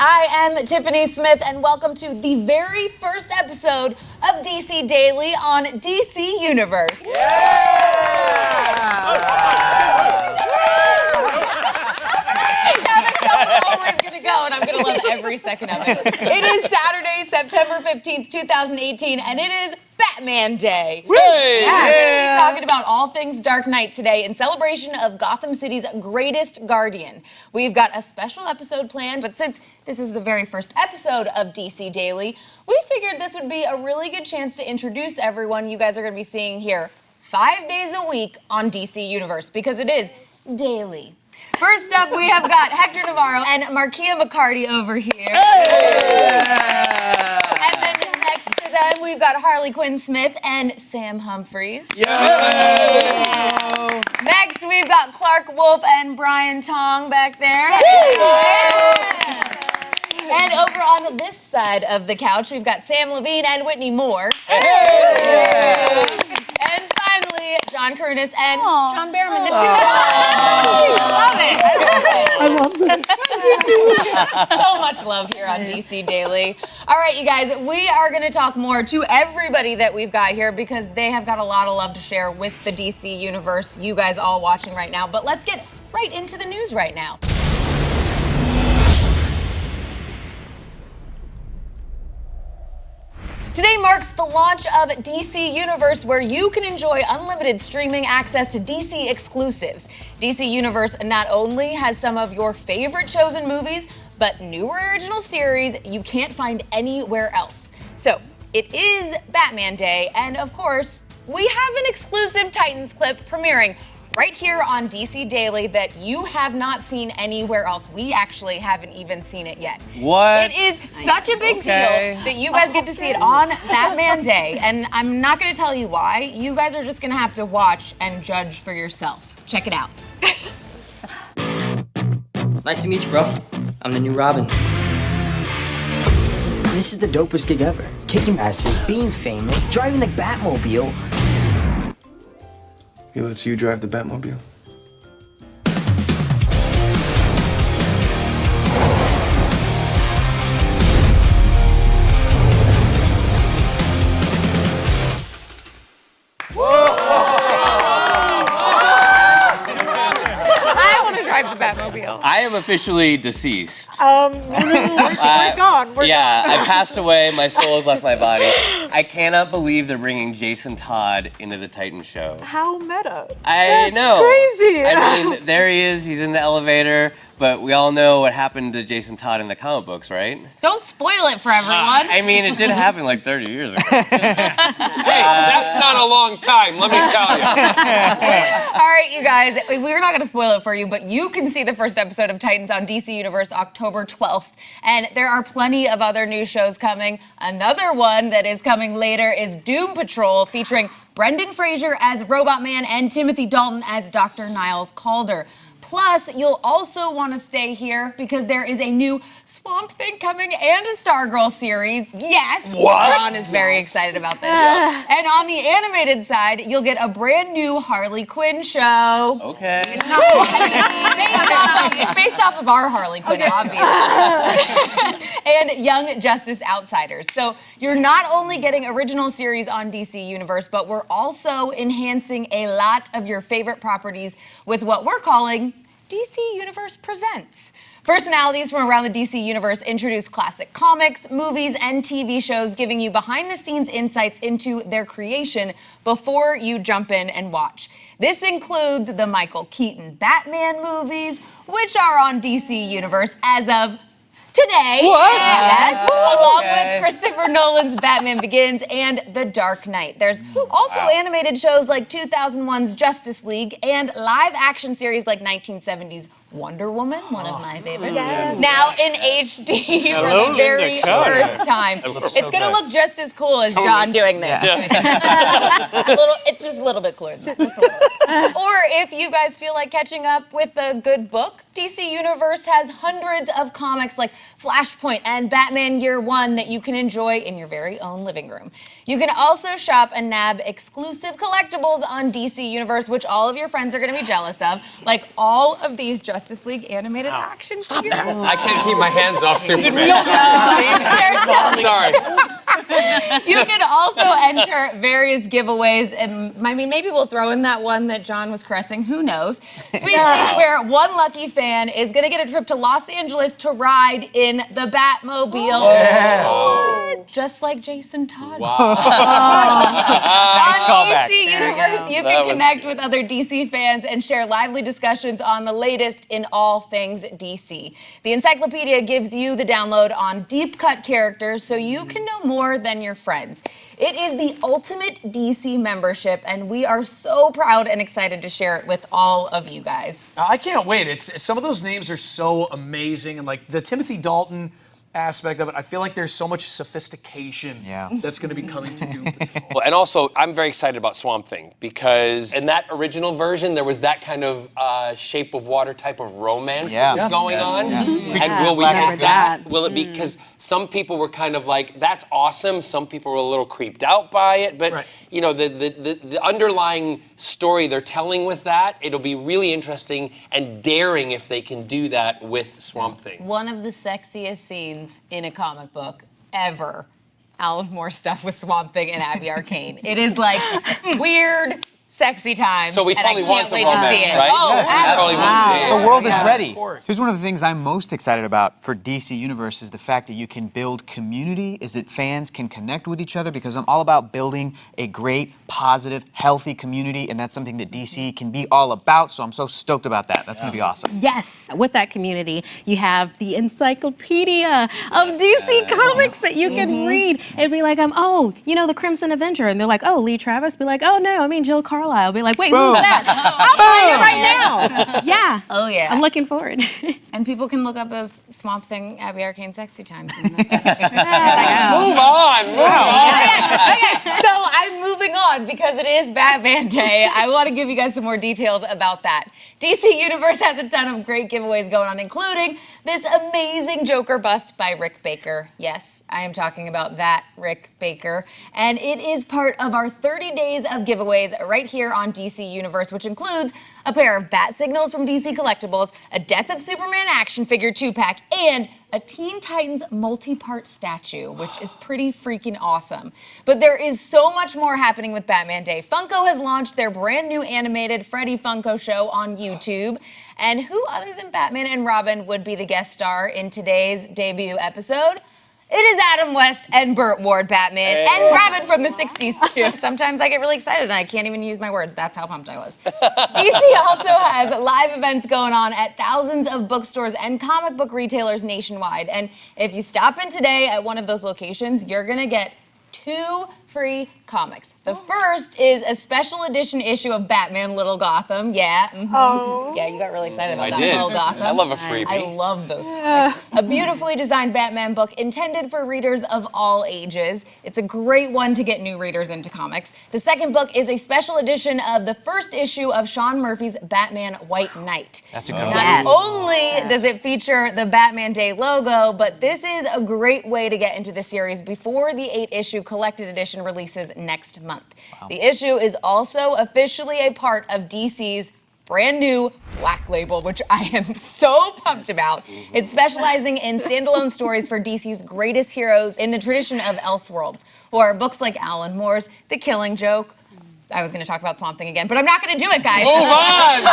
I am Tiffany Smith, and welcome to the very first episode of DC Daily on DC Universe. Always gonna go, and I'm gonna love every second of it. It is Saturday, September 15th, 2018, and it is Batman Day. Hey! We're gonna be talking about all things Dark Knight today in celebration of Gotham City's greatest guardian. We've got a special episode planned, but since this is the very first episode of DC Daily, we figured this would be a really good chance to introduce everyone you guys are gonna be seeing here 5 days a week on DC Universe, because it is daily. First up, we have got Hector Navarro and Markia McCarty over here. Hey! And then next to them, we've got Harley Quinn Smith and Sam Humphries. Yeah. Next, we've got Clark Wolf and Brian Tong back there. And over on this side of the couch, we've got Sam Levine and Whitney Moore. And finally, John Curtis and John Behrman, the two I love it. So much love here on DC Daily. All right, you guys, we are going to talk more to everybody that we've got here because they have got a lot of love to share with the DC Universe, you guys all watching right now. But let's get right into the news right now. Today marks the launch of DC Universe, where you can enjoy unlimited streaming access to DC exclusives. DC Universe not only has some of your favorite shows and movies, but newer original series you can't find anywhere else. So, it is Batman Day, and of course, we have an exclusive Titans clip premiering right here on DC Daily that you have not seen anywhere else. We actually haven't even seen it yet. What? It is such a big deal that you guys get to see it on Batman Day, and I'm not going to tell you why. You guys are just going to have to watch and judge for yourself. Check it out. Nice to meet you, bro. I'm the new Robin. This is the dopest gig ever. Kicking asses, being famous, driving the Batmobile. He lets you drive the Batmobile? I want to drive the Batmobile. I am officially deceased. We're gone. I passed away. My soul has left my body. I cannot believe they're bringing Jason Todd into the Titan show. How meta. I know. Crazy. I mean, there he is. He's in the elevator. But we all know what happened to Jason Todd in the comic books, right? Don't spoil it for everyone. I mean, it did happen like 30 years ago. Hey, that's not a long time, let me tell you. All right, you guys, we're not going to spoil it for you, but you can see the first episode of Titans on DC Universe October 12th. And there are plenty of other new shows coming. Another one that is coming later is Doom Patrol, featuring Brendan Fraser as Robot Man and Timothy Dalton as Dr. Niles Calder. Plus, you'll also want to stay here because there is a new Swamp Thing coming and a Stargirl series. Yes! What? Ron is very excited about this. And on the animated side, you'll get a brand new Harley Quinn show. Okay. It's based off of our Harley Quinn, obviously. And Young Justice Outsiders. So you're not only getting original series on DC Universe, but we're also enhancing a lot of your favorite properties with what we're calling DC Universe Presents. Personalities from around the DC Universe introduce classic comics, movies, and TV shows, giving you behind-the-scenes insights into their creation before you jump in and watch. This includes the Michael Keaton Batman movies, which are on DC Universe as of today. What? Yes, along Okay. with Christopher Nolan's Batman Begins and The Dark Knight. There's also animated shows like 2001's Justice League and live-action series like 1970's Wonder Woman, one of my favorites. Now in HD for the very first time. It's gonna look just as cool as John doing this. It's just a little bit cooler. Just a little bit. Or if you guys feel like catching up with a good book, DC Universe has hundreds of comics like Flashpoint and Batman Year One that you can enjoy in your very own living room. You can also shop and nab exclusive collectibles on DC Universe, which all of your friends are gonna be jealous of, like all of these Justice Justice League animated action figures. I can't keep my hands off Superman. Sorry. You can also enter various giveaways, and I mean, maybe we'll throw in that one that John was caressing. Who knows? Sweepstakes where one lucky fan is going to get a trip to Los Angeles to ride in the Batmobile. Just like Jason Todd. Wow. On DC Universe, you can connect with other DC fans and share lively discussions on the latest in all things DC. The encyclopedia gives you the download on deep cut characters so you can know more than your friends. It is the ultimate DC membership, and we are so proud and excited to share it with all of you guys. I can't wait. It's some of those names are so amazing, and like the Timothy Dalton aspect of it, I feel like there's so much sophistication that's going to be coming to Doom Patrol. Well, and also, I'm very excited about Swamp Thing because in that original version, there was that kind of Shape of Water type of romance that was going on. And will we get that? Will it be? Because some people were kind of like, that's awesome. Some people were a little creeped out by it. But, you know, the underlying story they're telling with that, it'll be really interesting and daring if they can do that with Swamp Thing. One of the sexiest scenes in a comic book ever. Alan Moore stuff with Swamp Thing and Abby Arcane. It is like weird, sexy time. So we totally and I can't want the wait romance, to see it. right? Oh, Yes, absolutely. absolutely. The world is ready. Of course. Here's one of the things I'm most excited about for DC Universe is the fact that you can build community, is that fans can connect with each other, because I'm all about building a great, positive, healthy community, and that's something that DC can be all about, so I'm so stoked about that. That's going to be awesome. Yes, with that community, you have the encyclopedia of DC Comics that you can read and be like, oh, you know, the Crimson Avenger, and they're like, oh, Lee Travis, be like, oh no, I mean Jill Carlisle, be like, wait, who's that? I'll find it right now. Yeah. Oh yeah. I'm looking forward. And people can look up those Swamp Thing, Abby Arcane sexy times. Move on. Okay, so I'm moving on because it is Batman Day. I want to give you guys some more details about that. DC Universe has a ton of great giveaways going on, including this amazing Joker bust by Rick Baker. Yes, I am talking about that Rick Baker. And it is part of our 30 days of giveaways right here on DC Universe, which includes a pair of bat signals from DC Collectibles, a Death of Superman action figure 2-pack, and a Teen Titans multi-part statue, which is pretty freaking awesome. But there is so much more happening with Batman Day. Funko has launched their brand new animated Freddy Funko show on YouTube. And who other than Batman and Robin would be the guest star in today's debut episode? It is Adam West and Burt Ward Batman and Robin from the 60s too. Sometimes I get really excited and I can't even use my words. That's how pumped I was. DC also has live events going on at thousands of bookstores and comic book retailers nationwide. And if you stop in today at one of those locations, you're gonna get 2 free comics. The first is a special edition issue of Batman Little Gotham. Yeah. Yeah, you got really excited about that. Little Gotham. I love a freebie. I love those comics. A beautifully designed Batman book intended for readers of all ages. It's a great one to get new readers into comics. The second book is a special edition of the first issue of Sean Murphy's Batman White Knight. That's a good one. Not only does it feature the Batman Day logo, but this is a great way to get into the series before the 8-issue collected edition releases next month. The issue is also officially a part of DC's brand new Black Label, which I am so pumped about. It's specializing in standalone stories for DC's greatest heroes in the tradition of Elseworlds, or books like Alan Moore's The Killing Joke. I was going to talk about Swamp Thing again, but I'm not going to do it, guys. Move on.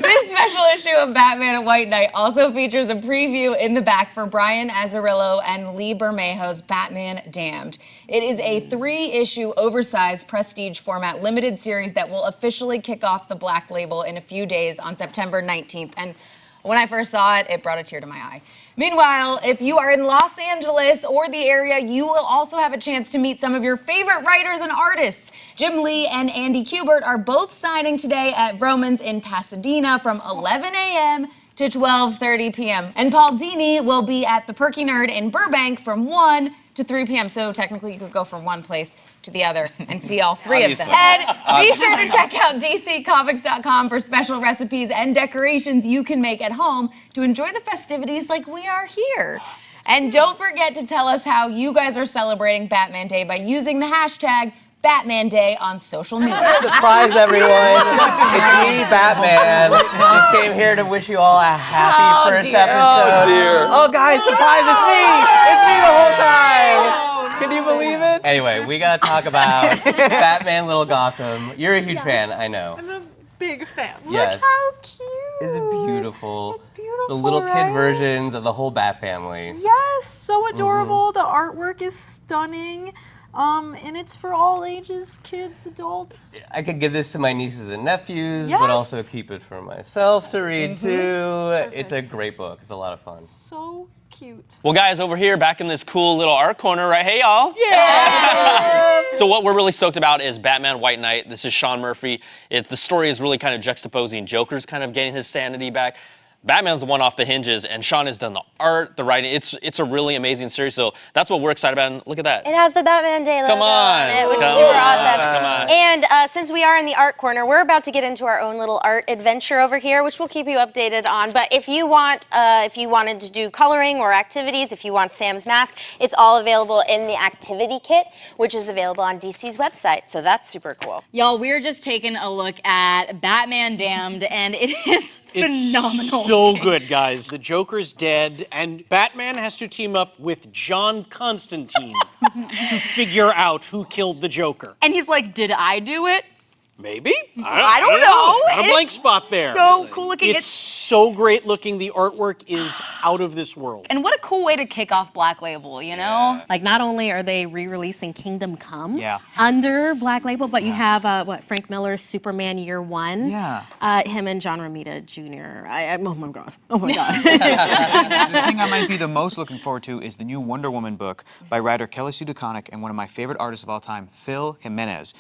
This special issue of Batman and White Knight also features a preview in the back for Brian Azzarello and Lee Bermejo's Batman Damned. It is a 3-issue oversized prestige format limited series that will officially kick off the Black Label in a few days on September 19th. And when I first saw it, it brought a tear to my eye. Meanwhile, if you are in Los Angeles or the area, you will also have a chance to meet some of your favorite writers and artists. Jim Lee and Andy Kubert are both signing today at Vroman's in Pasadena from 11 a.m. to 12:30 p.m. And Paul Dini will be at the Perky Nerd in Burbank from 1 to 3 p.m. So technically you could go from one place to the other and see all 3 of them. And be sure to check out DCComics.com for special recipes and decorations you can make at home to enjoy the festivities like we are here. And don't forget to tell us how you guys are celebrating Batman Day by using the hashtag Batman Day on social media. Surprise, everyone. It's me, Batman. Just came here to wish you all a happy first episode. Oh, dear. Oh, guys, surprise, it's me. It's me the whole time. Can you believe it? Anyway, we got to talk about Batman Little Gotham. You're a huge fan, I know. I'm a big fan. Yes. Look how cute. It's beautiful. It's beautiful. The little kid right? versions of the whole Bat family. Yes, so adorable. The artwork is stunning. And it's for all ages, kids, adults. I could give this to my nieces and nephews, Yes. but also keep it for myself to read too. It's a great book. It's a lot of fun. So cute. Well, guys, over here, back in this cool little art corner, right? Hey, y'all. Yeah. So what we're really stoked about is Batman White Knight. This is Sean Murphy. The story is really kind of juxtaposing Joker's kind of getting his sanity back. Batman's the one off the hinges, and Sean has done the art, the writing. It's a really amazing series, so that's what we're excited about. And look at that. It has the Batman Day logo Come on. on it, which is Come super on. awesome. Come on. And since we are in the art corner, we're about to get into our own little art adventure over here, which we'll keep you updated on. But if you wanted to do coloring or activities, if you want Sam's mask, it's all available in the activity kit, which is available on DC's website. So that's super cool. Y'all, we're just taking a look at Batman Damned, and it is phenomenal. So good, guys. The Joker's dead, and Batman has to team up with John Constantine to figure out who killed the Joker. And he's like, did I do it? Maybe? I don't know. Not a blank spot there. So cool looking. It's so great looking. The artwork is out of this world. And what a cool way to kick off Black Label, you know? Like, not only are they re-releasing Kingdom Come Yeah. under Black Label, but you have Frank Miller's Superman Year One. Yeah. Him and John Romita Jr. Oh my god. Oh my god. The thing I might be the most looking forward to is the new Wonder Woman book by writer Kelly Sue DeConnick and one of my favorite artists of all time, Phil Jimenez.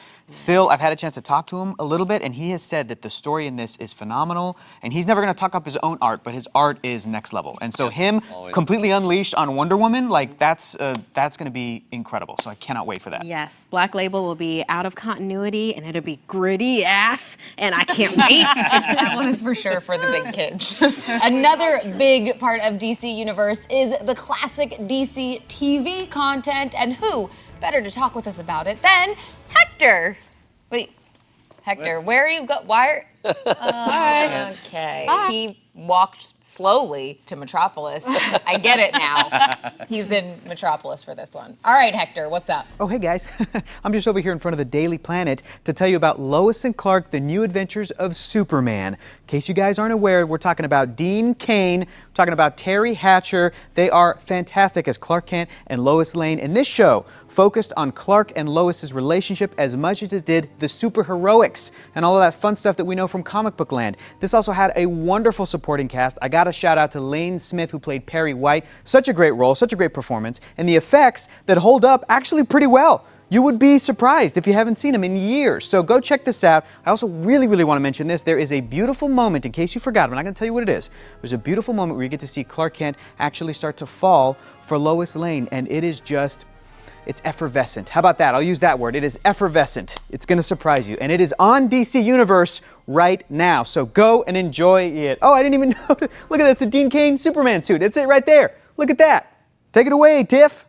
Phil, I've had a chance to talk to him a little bit, and he has said that the story in this is phenomenal, and he's never going to talk up his own art, but his art is next level. And so him completely unleashed on Wonder Woman, like that's going to be incredible. So I cannot wait for that. Yes, Black Label will be out of continuity, and it'll be gritty AF, and I can't wait. That one is for sure for the big kids. Another big part of DC Universe is the classic DC TV content, and who better to talk with us about it than Hector. Wait, Hector, where are you go? Why are? Okay. He walked slowly to Metropolis. I get it now. He's in Metropolis for this one. All right, Hector, what's up? Oh, hey guys. I'm just over here in front of the Daily Planet to tell you about Lois and Clark, the new adventures of Superman. In case you guys aren't aware, we're talking about Dean Cain, we're talking about Terry Hatcher. They are fantastic as Clark Kent and Lois Lane. And this show focused on Clark and Lois's relationship as much as it did the superheroics and all of that fun stuff that we know from comic book land. This also had a wonderful supporting cast. I got a shout out to Lane Smith, who played Perry White. Such a great role, such a great performance, and the effects that hold up actually pretty well. You would be surprised if you haven't seen them in years. So go check this out. I also really want to mention this. There is a beautiful moment, in case you forgot, I'm not going to tell you what it is. There's a beautiful moment where you get to see Clark Kent actually start to fall for Lois Lane, and it is just, it's effervescent. How about that? I'll use that word. It is effervescent. It's going to surprise you. And it is on DC Universe right now. So go and enjoy it. Oh, I didn't even know. Look at that. It's a Dean Cain Superman suit. It's it right there. Look at that. Take it away, Tiff.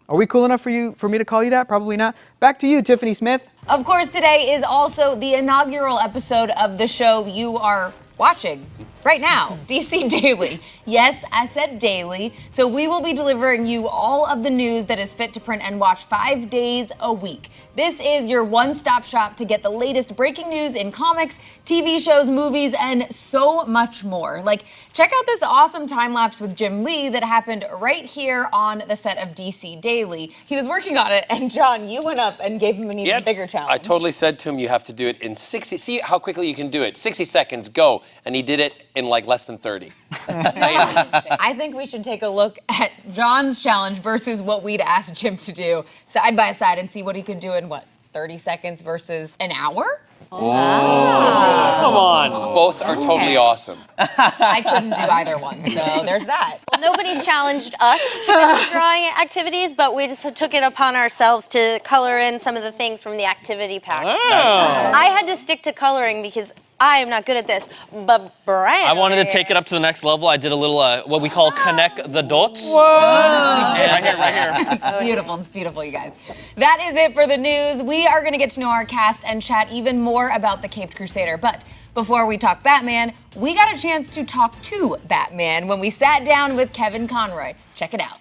Are we cool enough for me to call you that? Probably not. Back to you, Tiffany Smith. Of course, today is also the inaugural episode of the show you are watching right now, DC Daily. Yes, I said daily. So we will be delivering you all of the news that is fit to print and watch 5 days a week. This is your one-stop shop to get the latest breaking news in comics, TV shows, movies, and so much more. Like, check out this awesome time lapse with Jim Lee that happened right here on the set of DC Daily. He was working on it, and John, you went up and gave him an even bigger challenge. I totally said to him, you have to do it in 60, see how quickly you can do it. 60 seconds, go. And he did it in like less than 30. I think we should take a look at John's challenge versus what we'd asked Jim to do side by side and see what he could do in 30 seconds versus an hour? Come on. Both are totally awesome. I couldn't do either one, so there's that. Well, nobody challenged us to do drawing activities, but we just took it upon ourselves to color in some of the things from the activity pack. I had to stick to coloring because I am not good at this, but Brian. I wanted to take it up to the next level. I did a little what we call connect the dots. Whoa! Yeah, right here. It's beautiful. It's beautiful, you guys. That is it for the news. We are going to get to know our cast and chat even more about the Caped Crusader. But before we talk Batman, we got a chance to talk to Batman when we sat down with Kevin Conroy. Check it out.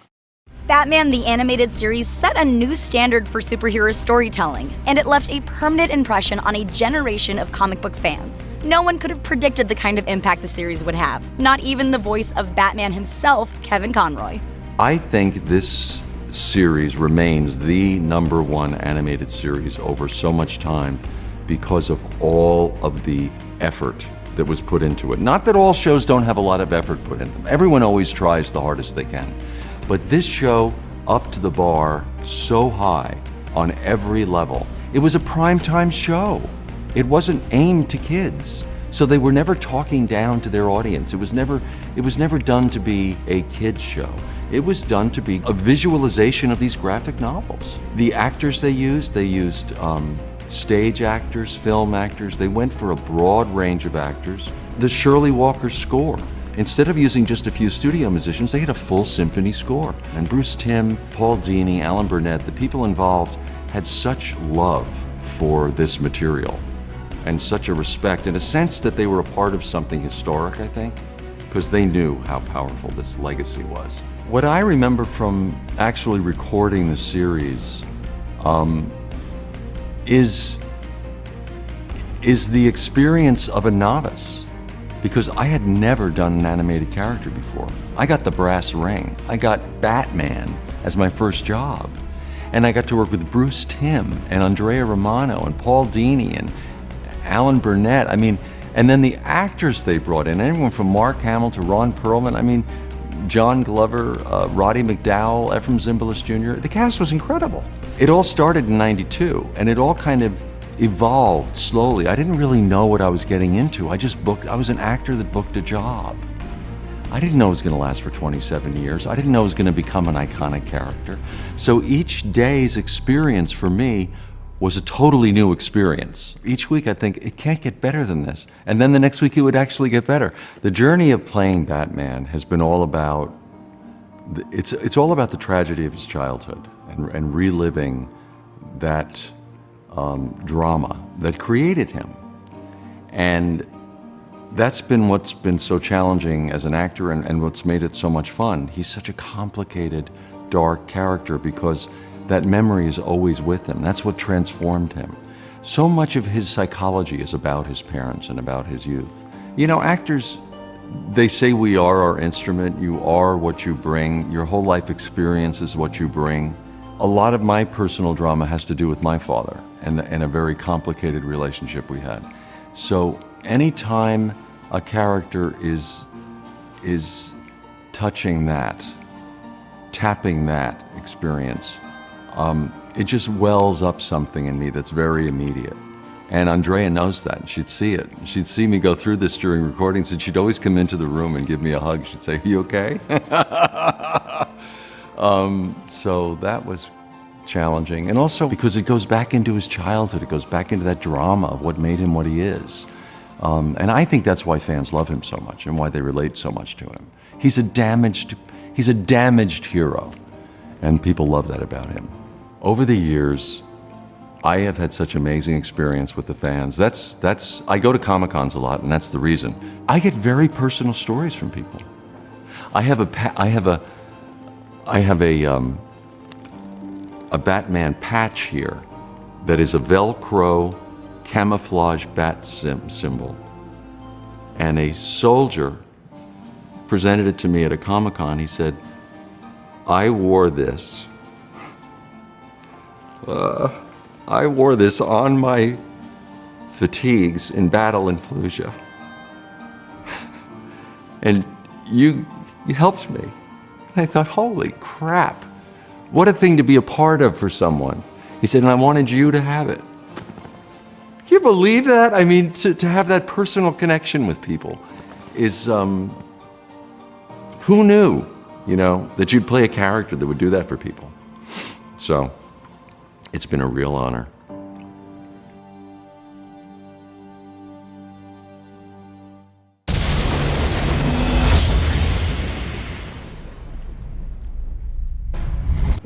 Batman the Animated Series set a new standard for superhero storytelling, and it left a permanent impression on a generation of comic book fans. No one could have predicted the kind of impact the series would have, not even the voice of Batman himself, Kevin Conroy. I think this series remains the #1 animated series over so much time because of all of the effort that was put into it. Not that all shows don't have a lot of effort put into them. Everyone always tries the hardest they can. But this show upped the bar so high on every level. It was a primetime show. It wasn't aimed to kids. So they were never talking down to their audience. It was never done to be a kids show. It was done to be a visualization of these graphic novels. The actors they used stage actors, film actors. They went for a broad range of actors. The Shirley Walker score. Instead of using just a few studio musicians, they had a full symphony score. And Bruce Timm, Paul Dini, Alan Burnett, the people involved had such love for this material and such a respect and a sense that they were a part of something historic, I think, because they knew how powerful this legacy was. What I remember from actually recording the series is the experience of a novice. Because I had never done an animated character before. I got the brass ring. I got Batman as my first job. And I got to work with Bruce Timm and Andrea Romano and Paul Dini and Alan Burnett. I mean, and then the actors they brought in, anyone from Mark Hamill to Ron Perlman. I mean, John Glover, Roddy McDowall, Ephraim Zimbalist Jr. The cast was incredible. It all started in '92, and it all kind of evolved slowly. I didn't really know what I was getting into. I was an actor that booked a job. I didn't know it was going to last for 27 years. I didn't know it was going to become an iconic character. So each day's experience for me was a totally new experience. Each week I think, it can't get better than this. And then the next week it would actually get better. The journey of playing Batman has been all about, it's all about the tragedy of his childhood and reliving that drama that created him. And that's been what's been so challenging as an actor and what's made it so much fun. He's such a complicated, dark character because that memory is always with him. That's what transformed him. So much of his psychology is about his parents and about his youth. You know, actors, they say we are our instrument. You are what you bring. Your whole life experience is what you bring. A lot of my personal drama has to do with my father and a very complicated relationship we had. So anytime a character is touching that, tapping that experience, it just wells up something in me that's very immediate. And Andrea knows that. She'd see it. She'd see me go through this during recordings, and she'd always come into the room and give me a hug. She'd say, "Are you okay?" So that was challenging. And also because it goes back into his childhood. It goes back into that drama of what made him what he is. And I think that's why fans love him so much and why they relate so much to him. He's a damaged hero, and people love that about him. Over the years, I have had such amazing experience with the fans. I go to Comic-Cons a lot, and that's the reason. I get very personal stories from people. I have a Batman patch here that is a Velcro camouflage bat symbol. And a soldier presented it to me at a Comic-Con. He said, I wore this on my fatigues in battle in Fallujah. And you helped me. And I thought, holy crap, what a thing to be a part of for someone. He said, and I wanted you to have it. Can you believe that? I mean, to have that personal connection with people is, who knew, that you'd play a character that would do that for people? So, it's been a real honor.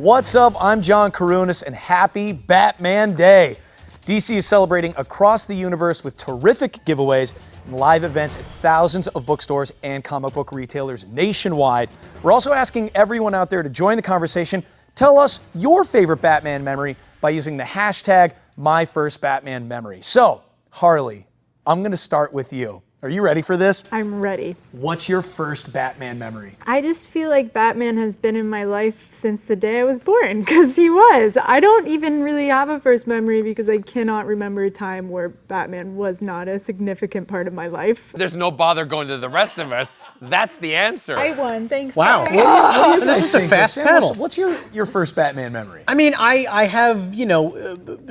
What's up? I'm John Karunas, and happy Batman Day. DC is celebrating across the universe with terrific giveaways and live events at thousands of bookstores and comic book retailers nationwide. We're also asking everyone out there to join the conversation. Tell us your favorite Batman memory by using the hashtag #MyFirstBatmanMemory. So, Harley, I'm going to start with you. Are you ready for this? I'm ready. What's your first Batman memory? I just feel like Batman has been in my life since the day I was born, because he was. I don't even really have a first memory because I cannot remember a time where Batman was not a significant part of my life. There's no bother going to the rest of us. That's the answer. I won. Thanks. Wow. Barry. This is a fast panel. What's your first Batman memory? I mean, I have,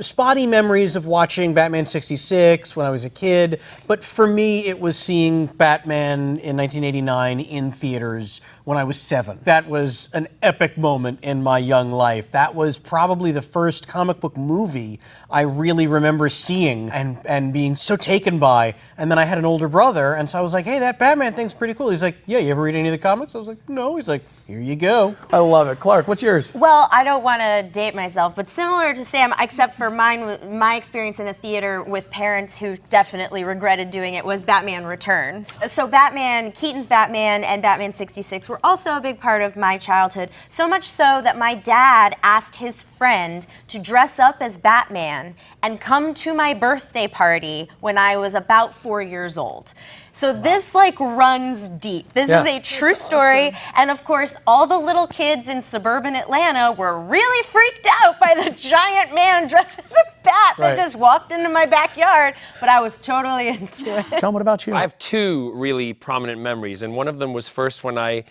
spotty memories of watching Batman 66 when I was a kid, but for me, it was seeing Batman in 1989 in theaters when I was 7. That was an epic moment in my young life. That was probably the first comic book movie I really remember seeing and being so taken by. And then I had an older brother, and so I was like, hey, that Batman thing's pretty cool. He's like, yeah, you ever read any of the comics? I was like, no. He's like, here you go. I love it. Clark, what's yours? Well, I don't want to date myself, but similar to Sam, except for my experience in the theater with parents who definitely regretted doing it, was Batman Returns. So Keaton's Batman and Batman 66 were also a big part of my childhood, so much so that my dad asked his friend to dress up as Batman and come to my birthday party when I was about 4 years old. So this runs deep. This is a true story. Awesome. And of course, all the little kids in suburban Atlanta were really freaked out by the giant man dressed as a bat that just walked into my backyard, but I was totally into it. John, what about you? I have two really prominent memories, and one of them was first when I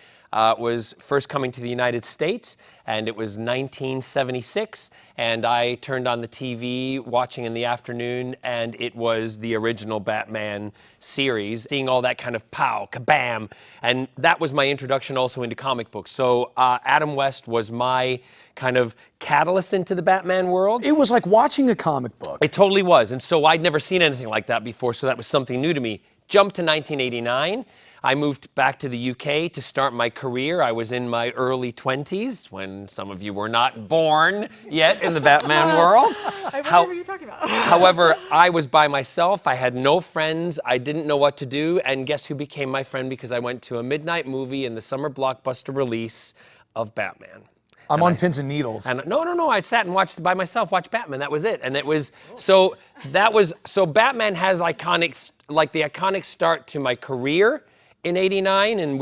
was first coming to the United States, and it was 1976, and I turned on the TV watching in the afternoon, and it was the original Batman series, seeing all that kind of pow, kabam, and that was my introduction also into comic books. So Adam West was my kind of catalyst into the Batman world. It was like watching a comic book. It totally was, and so I'd never seen anything like that before, so that was something new to me. Jump to 1989. I moved back to the UK to start my career. I was in my early 20s when some of you were not born yet in the Batman world. I wonder what you're talking about. However, I was by myself. I had no friends. I didn't know what to do. And guess who became my friend? Because I went to a midnight movie in the summer blockbuster release of Batman. I'm on pins and needles. And no. I sat and watched by myself, watched Batman. That was it. And it was so Batman has the iconic start to my career in '89, and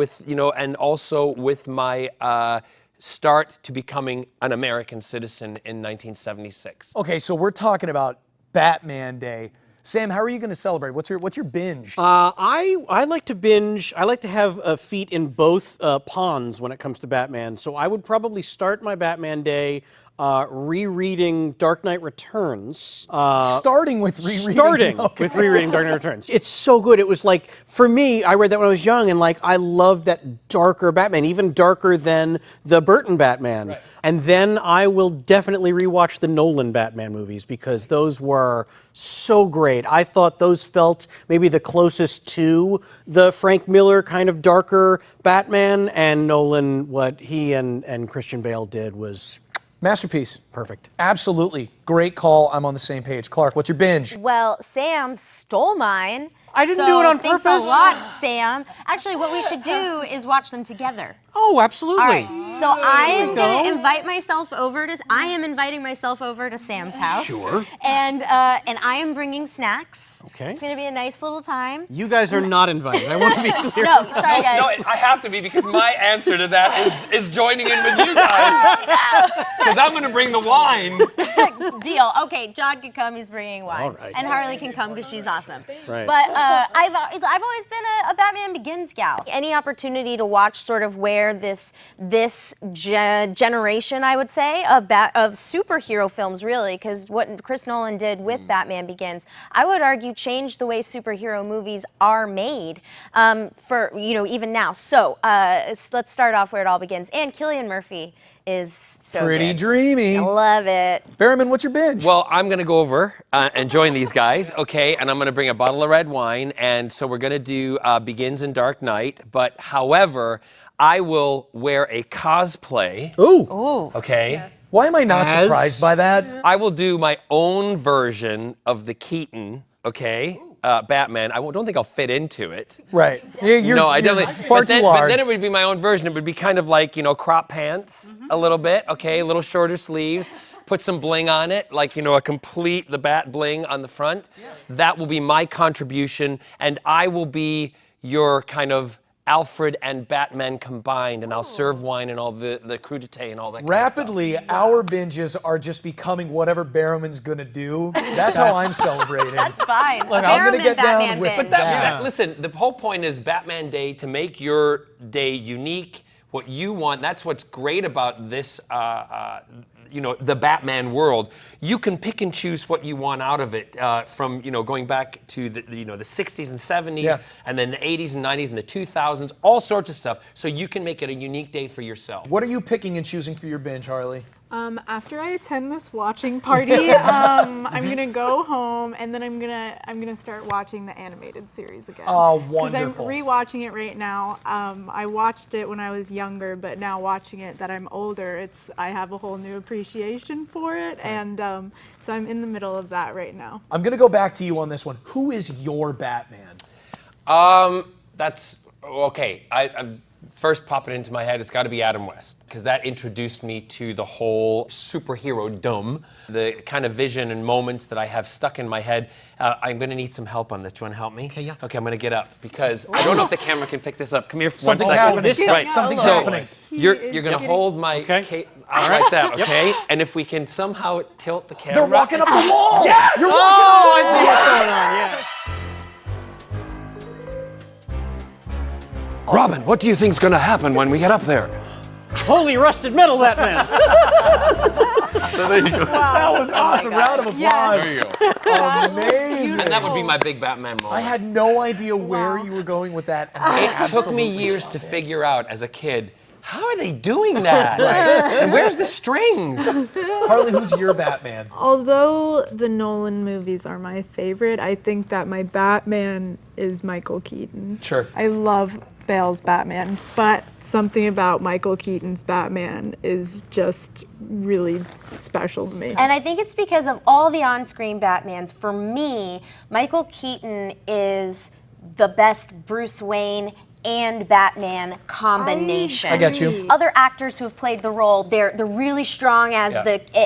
and also with my start to becoming an American citizen in 1976. Okay, so we're talking about Batman Day. Sam, how are you going to celebrate? What's your binge? I like to binge. I like to have feet in both ponds when it comes to Batman. So I would probably start my Batman Day rereading Dark Knight Returns. Starting with rereading Dark Knight Returns. It's so good. It was like, for me, I read that when I was young, and I loved that darker Batman, even darker than the Burton Batman. Right. And then I will definitely rewatch the Nolan Batman movies because those were so great. I thought those felt maybe the closest to the Frank Miller kind of darker Batman, and Nolan, what he and Christian Bale did was masterpiece. Perfect. Absolutely. Great call. I'm on the same page. Clark, what's your binge? Well, Sam stole mine. I didn't do it on purpose. Thanks a lot, Sam. Actually, what we should do is watch them together. Oh, absolutely. All right. So I am going to invite myself over to. I am inviting myself over to Sam's house. Sure. And I am bringing snacks. Okay. It's going to be a nice little time. You guys are not invited. I want to be clear. No, sorry guys. No, I have to be because my answer to that is joining in with you guys. Because I'm going to bring the wine. Deal. Okay, John can come. He's bringing wine. All right. And Harley can come because she's awesome. Right. But I've always been a Batman Begins gal. Any opportunity to watch sort of where this generation, I would say, of superhero films, really, because what Chris Nolan did with Batman Begins, I would argue changed the way superhero movies are made for even now. So let's start off where it all begins. And Cillian Murphy is so Pretty good. dreamy. I love it. Berryman, what's your binge? Well, I'm gonna go over and join these guys, okay? And I'm gonna bring a bottle of red wine, and so we're gonna do Begins and Dark Knight. But however, I will wear a cosplay. Ooh. Okay. Why am I not surprised by that? I will do my own version of the Keaton, okay? Batman. I don't think I'll fit into it. Right. No, I definitely. far but then, too large. But then it would be my own version. It would be kind of like, crop pants a little bit, okay? A little shorter sleeves. Put some bling on it, like, the bat bling on the front. That will be my contribution, and I will be your kind of Alfred and Batman combined, and I'll serve wine and all the crudité and all that kind of Rapidly, our binges are just becoming whatever Barrowman's gonna do. That's how I'm celebrating. That's fine. Look, I'm gonna get down with But listen, the whole point is Batman Day to make your day unique, what you want. That's what's great about this, the Batman world. You can pick and choose what you want out of it, from going back to the 60s and 70s, and then the 80s and 90s and the 2000s, all sorts of stuff. So you can make it a unique day for yourself. What are you picking and choosing for your binge, Harley? After I attend this watching party, I'm gonna go home and then I'm gonna start watching the animated series again. Oh, wonderful! Because I'm rewatching it right now. I watched it when I was younger, but now watching it that I'm older, I have a whole new appreciation for it, and so I'm in the middle of that right now. I'm gonna go back to you on this one. Who is your Batman? That's okay. I'm first popping into my head, it's got to be Adam West, because that introduced me to the whole superhero-dom, the kind of vision and moments that I have stuck in my head. I'm going to need some help on this. Do you want to help me? Okay, yeah. Okay, I'm going to get up, because I don't know if the camera can pick this up. Come here for Something's 1 second. happening. Right. Something's So happening. You're going to hold my cape like that, okay? And if we can somehow tilt the camera. They're walking up the wall! Yes! You're walking up the wall! I see what's going on, yeah. Robin, what do you think's going to happen when we get up there? Holy rusted metal, Batman! So there you go. That was awesome. Round of applause. Yes. There you go. Amazing. And that would be my big Batman moment. I had no idea where you were going with that. And I It took me absolutely years loved to it. figure out as a kid, how are they doing that? And where's the strings? Harley, who's your Batman? Although the Nolan movies are my favorite, I think that my Batman is Michael Keaton. Sure. I love Bale's Batman, but something about Michael Keaton's Batman is just really special to me. And I think it's because of all the on-screen Batmans. For me, Michael Keaton is the best Bruce Wayne and Batman combination. I get you. Other actors who have played the role, they're really strong as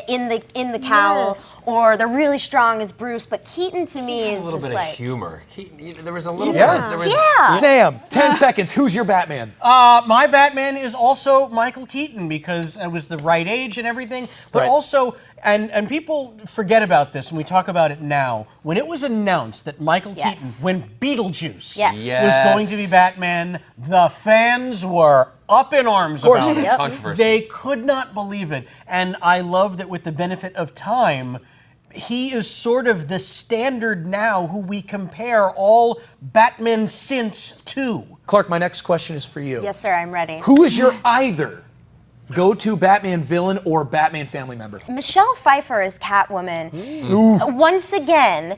in the cowl, or they're really strong as Bruce. But Keaton to me is A little just bit like of humor. There was a little Yeah. bit. There was, Sam, 10 seconds. Who's your Batman? My Batman is also Michael Keaton because I was the right age and everything. But Right. also, and people forget about this and we talk about it now. When it was announced that Michael Keaton, when Beetlejuice was going to be Batman, the fans were up in arms about it. Yep. Controversy. They could not believe it. And I love that with the benefit of time, he is sort of the standard now who we compare all Batman since to. Clark, my next question is for you. Yes, sir, I'm ready. Who is your either go-to Batman villain or Batman family member? Michelle Pfeiffer is Catwoman. Once again,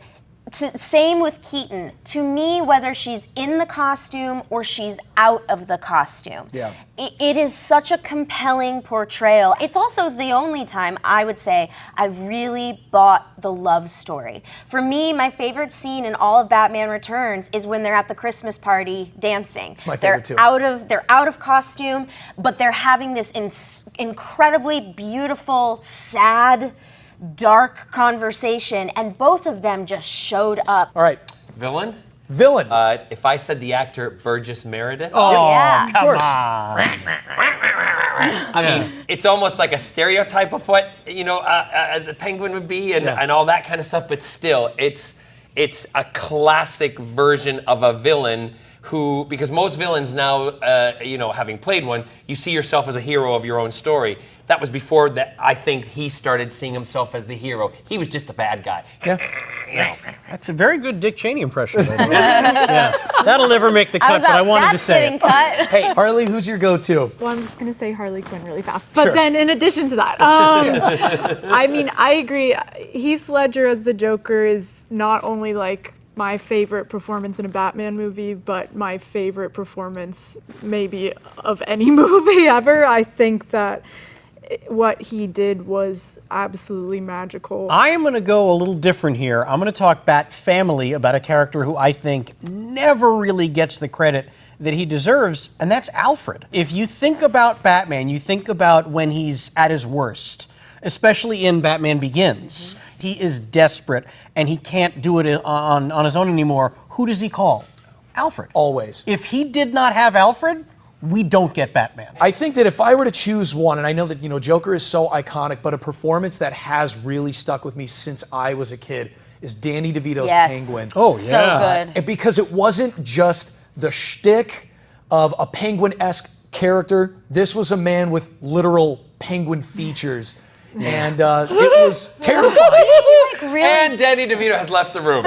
same with Keaton. To me, whether she's in the costume or she's out of the costume, Yeah. it is such a compelling portrayal. It's also the only time I would say I really bought the love story. For me, my favorite scene in all of Batman Returns is when they're at the Christmas party dancing. It's my favorite too. They're out of costume, but they're having this incredibly beautiful, sad, dark conversation, and both of them just showed up. All right. Villain? Villain. If I said the actor Burgess Meredith. Oh, yeah. Of course. I mean, it's almost like a stereotype of what the Penguin would be, and all that kind of stuff. But still, it's a classic version of a villain who, because most villains now, having played one, you see yourself as a hero of your own story. That was before that. I think he started seeing himself as the hero. He was just a bad guy. Yeah. That's a very good Dick Cheney impression. By the way. Yeah. That'll never make the cut, but I wanted to say it. Hey, Harley, who's your go-to? Well, I'm just going to say Harley Quinn really fast. But Sure. then in addition to that, I mean, I agree. Heath Ledger as the Joker is not only like my favorite performance in a Batman movie, but my favorite performance maybe of any movie ever. I think that what he did was absolutely magical. I am going to go a little different here. I'm going to talk Bat Family about a character who I think never really gets the credit that he deserves, and that's Alfred. If you think about Batman, you think about when he's at his worst, especially in Batman Begins. He is desperate, and he can't do it on his own anymore. Who does he call? Alfred. Always. If he did not have Alfred, we don't get Batman. I think that if I were to choose one, and I know that, you know, Joker is so iconic, but a performance that has really stuck with me since I was a kid is Danny DeVito's Penguin. Oh, yeah. So good. And because it wasn't just the shtick of a penguin-esque character, this was a man with literal penguin features. And it was terrifying. And Danny DeVito has left the room.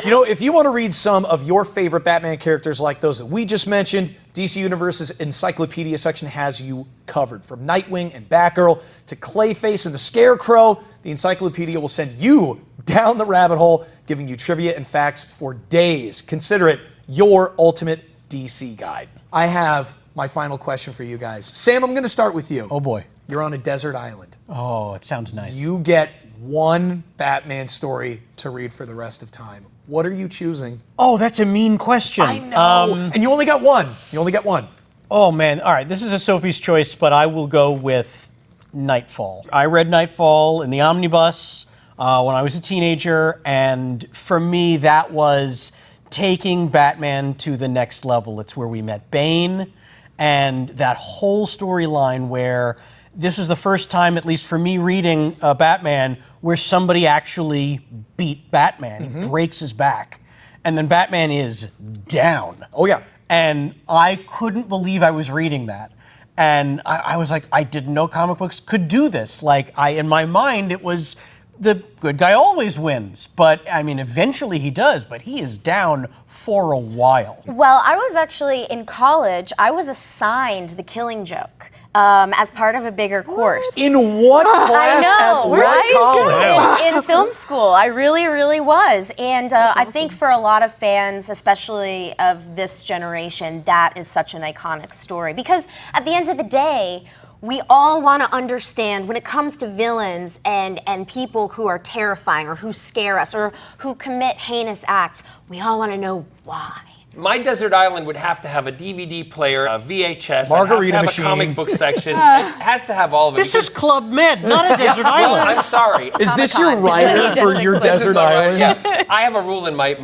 You know, if you want to read some of your favorite Batman characters like those that we just mentioned, DC Universe's Encyclopedia section has you covered. From Nightwing and Batgirl to Clayface and the Scarecrow, the Encyclopedia will send you down the rabbit hole, giving you trivia and facts for days. Consider it your ultimate DC guide. I have my final question for you guys. Sam, I'm going to start with you. Oh, boy. You're on a desert island. Oh, it sounds nice. You get one Batman story to read for the rest of time. What are you choosing? Oh, that's a mean question. I know. And you only got one. You only got one. Oh, man. All right, this is a Sophie's choice, but I will go with Nightfall. I read Nightfall in the omnibus when I was a teenager, and for me, that was taking Batman to the next level. It's where we met Bane, and that whole storyline where this was the first time, at least for me reading Batman, where somebody actually beat Batman. He breaks his back. And then Batman is down. Oh, yeah. And I couldn't believe I was reading that. And I was like, I didn't know comic books could do this. Like, in my mind, it was the good guy always wins. But, I mean, eventually he does, but he is down for a while. Well, I was actually in college, I was assigned The Killing Joke. As part of a bigger course. In what class I know, at what college? In film school, I really, really was. And I think for a lot of fans, especially of this generation, that is such an iconic story. Because at the end of the day, we all want to understand when it comes to villains and people who are terrifying or who scare us or who commit heinous acts, we all want to know why. My desert island would have to have a DVD player, a VHS, Margarita have machine. a comic book section. It has to have all of it. This is Club Med, not a desert Well, island. I'm sorry. Is this your writer for your desert island? Yeah. I have a rule in my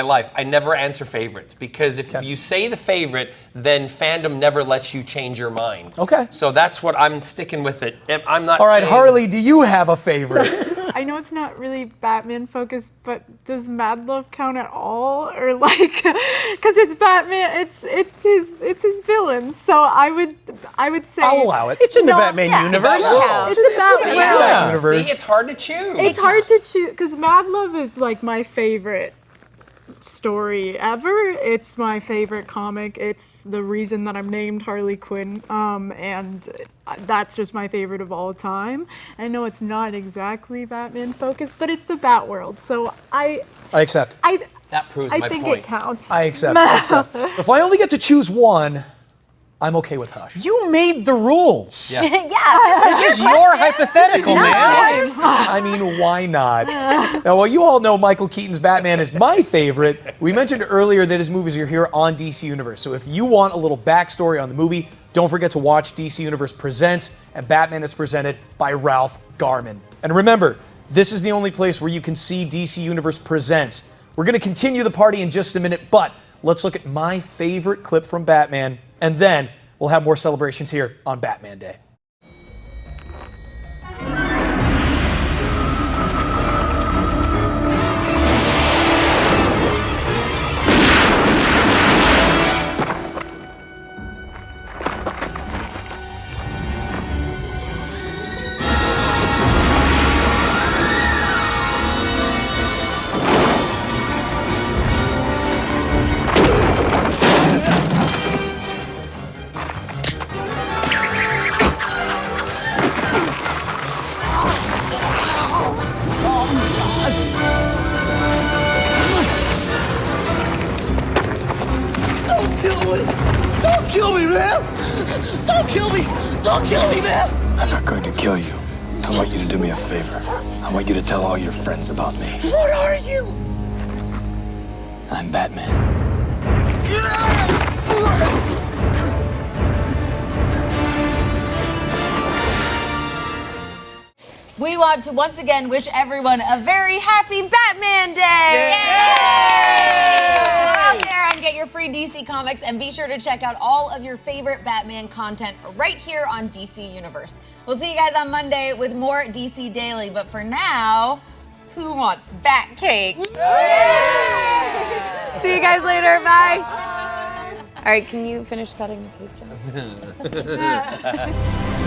life. I never answer favorites because if you say the favorite, then fandom never lets you change your mind. Okay. So that's what I'm sticking with it. I'm not All right, saying- Harley, do you have a favorite? I know it's not really Batman focused, but does Mad Love count at all? Or like, because it's Batman, it's his villain. So I would say I'll allow it. It's in the Batman universe. It's a Batman Yeah. See, it's hard to choose. It's hard to choose because Mad Love is like my favorite story ever. It's my favorite comic. It's the reason that I'm named Harley Quinn, and that's just my favorite of all time. I know it's not exactly Batman focused, but it's the Bat world, so I accept. That proves I my think point. it counts. I accept. If I only get to choose one, I'm okay with Hush. You made the rules. Yeah. Yeah. This is your hypothetical, man. I mean, why not? Now, while you all know Michael Keaton's Batman is my favorite, we mentioned earlier that his movies are here on DC Universe. So if you want a little backstory on the movie, don't forget to watch DC Universe Presents, and Batman is presented by Ralph Garman. And remember, this is the only place where you can see DC Universe Presents. We're going to continue the party in just a minute, but let's look at my favorite clip from Batman, and then we'll have more celebrations here on Batman Day. man! Don't kill me! Don't kill me, man! I'm not going to kill you. I want you to do me a favor. I want you to tell all your friends about me. What are you? I'm Batman. We want to once again wish everyone a very happy Batman Day! Go out there and get your free DC Comics, and be sure to check out all of your favorite Batman content right here on DC Universe. We'll see you guys on Monday with more DC Daily, but for now, who wants Bat Cake? See you guys later, bye! All right, can you finish cutting the cake, Jen?